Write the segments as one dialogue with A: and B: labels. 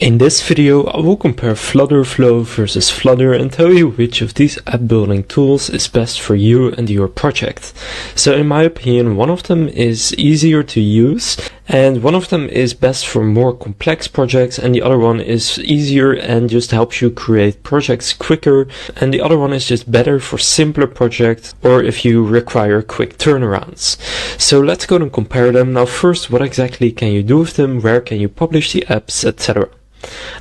A: In this video, I will compare FlutterFlow versus Flutter and tell you which of these app building tools is best for you and your project. So in my opinion, one of them is easier to use and one of them is best for more complex projects, and the other one is easier and just helps you create projects quicker, and the other one is just better for simpler projects or if you require quick turnarounds. So let's go and compare them. Now first, what exactly can you do with them, where can you publish the apps, etc.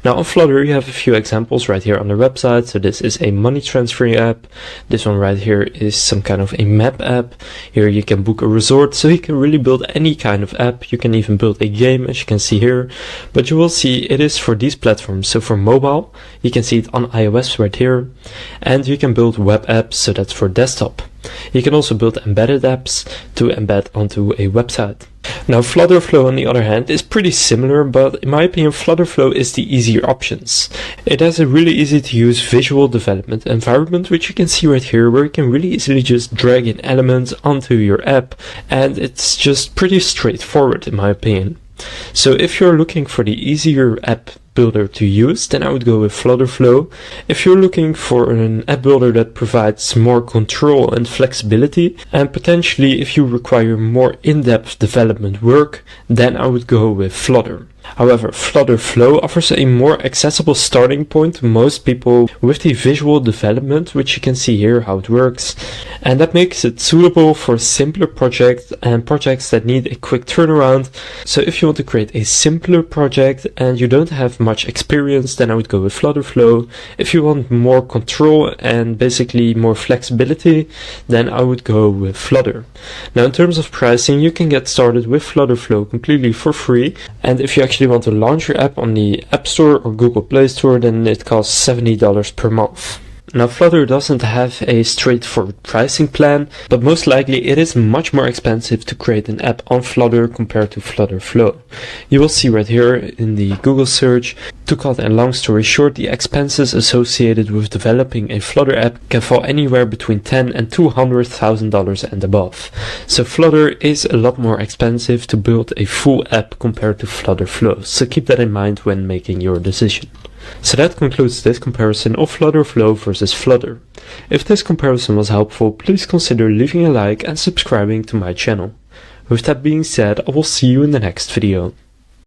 A: Now on Flutter you have a few examples right here on the website. So this is a money transferring app. This one right here is some kind of a map app. Here you can book a resort, so you can really build any kind of app. You can even build a game, as you can see here, but you will see it is for these platforms. So for mobile, you can see it on iOS right here, and you can build web apps, so that's for desktop. You can also build embedded apps to embed onto a website. Now FlutterFlow on the other hand is pretty similar, but in my opinion FlutterFlow is the easier options. It has a really easy to use visual development environment, which you can see right here, where you can really easily just drag in elements onto your app, and it's just pretty straightforward in my opinion. So if you're looking for the easier app builder to use, then I would go with FlutterFlow. If you're looking for an app builder that provides more control and flexibility, and potentially if you require more in-depth development work, then I would go with Flutter. However, FlutterFlow offers a more accessible starting point to most people with the visual development, which you can see here how it works, and that makes it suitable for simpler projects and projects that need a quick turnaround. So if you want to create a simpler project and you don't have much experience, then I would go with FlutterFlow. If you want more control and basically more flexibility, then I would go with Flutter. Now in terms of pricing, you can get started with FlutterFlow completely for free, and if you actually want to launch your app on the App Store or Google Play Store, then it costs $70 per month. Now Flutter doesn't have a straightforward pricing plan, but most likely it is much more expensive to create an app on Flutter compared to FlutterFlow. You will see right here in the Google search. To cut a long story short, the expenses associated with developing a Flutter app can fall anywhere between $10,000 and $200,000 and above. So Flutter is a lot more expensive to build a full app compared to FlutterFlow, so keep that in mind when making your decision. So that concludes this comparison of FlutterFlow versus Flutter. If this comparison was helpful, please consider leaving a like and subscribing to my channel. With that being said, I will see you in the next video.